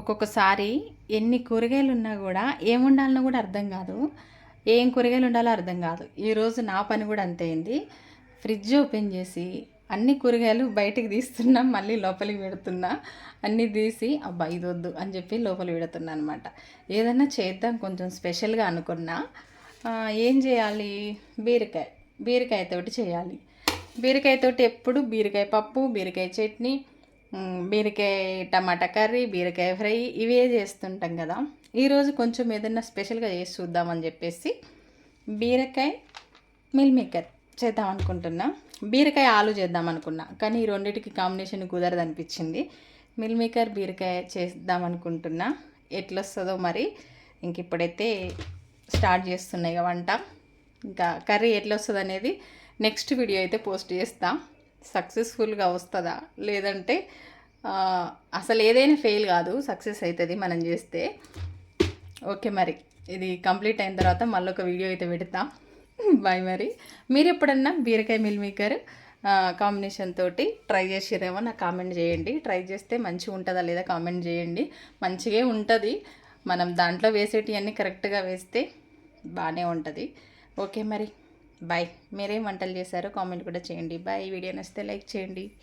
ఒక్కొక్కసారి ఎన్ని కూరగాయలు ఉన్నా కూడా ఏం వండాలనో కూడా అర్థం కాదు. ఏం కూరగాయలు వండాలో అర్థం కాదు. ఈరోజు నా పని కూడా అంతే అయింది. ఫ్రిడ్జ్ ఓపెన్ చేసి అన్ని కూరగాయలు బయటికి తీస్తున్నా, మళ్ళీ లోపలికి పెడుతున్నా. అన్నీ తీసి అబ్బా ఇది వద్దు అని చెప్పి లోపల పెడుతున్నా అనమాట. ఏదన్నా చేద్దాం కొంచెం స్పెషల్గా అనుకున్నా. ఏం చేయాలి? బీరకాయతోటి చేయాలి. బీరకాయతోటి ఎప్పుడు బీరకాయ పప్పు, బీరకాయ చట్నీ, బీరకాయ టమాటా కర్రీ, బీరకాయ ఫ్రై ఇవే చేస్తుంటాం కదా. ఈరోజు కొంచెం ఏదైనా స్పెషల్గా చేసి చూద్దామని చెప్పేసి బీరకాయ మిల్ మేకర్ చేద్దాం అనుకుంటున్నా. బీరకాయ ఆలు చేద్దాం అనుకున్నా, కానీ ఈ రెండింటికి కాంబినేషన్ కుదరదు అనిపించింది. మిల్ మేకర్ బీరకాయ చేద్దాం అనుకుంటున్నా. ఎట్లొస్తుందో మరి. ఇంక ఇప్పుడైతే స్టార్ట్ చేస్తున్నాయి వంట. ఇంకా కర్రీ ఎట్లొస్తుంది అనేది నెక్స్ట్ వీడియో అయితే పోస్ట్ చేస్తా. సక్సెస్ఫుల్గా వస్తుందా లేదంటే అసలు ఏదైనా ఫెయిల్ కాదు, సక్సెస్ అవుతుంది మనం చేస్తే. ఓకే, మరి ఇది కంప్లీట్ అయిన తర్వాత మళ్ళీ ఒక వీడియో అయితే పెడతా. బాయ్. మరి మీరు ఎప్పుడన్నా బీరకాయ మిల్ మేకర్ కాంబినేషన్ తోటి ట్రై చేసిరేమో నాకు కామెంట్ చేయండి. ట్రై చేస్తే మంచిగా ఉంటుందా లేదా కామెంట్ చేయండి. మంచిగా ఉంటుంది, మనం దాంట్లో వేసేటివన్నీ కరెక్ట్గా వేస్తే బాగానే ఉంటుంది. ఓకే మరి బాయ్. మీరేం వంటలు చేశారో కామెంట్ కూడా చేయండి. బాయ్. వీడియో నచ్చితే లైక్ చేయండి.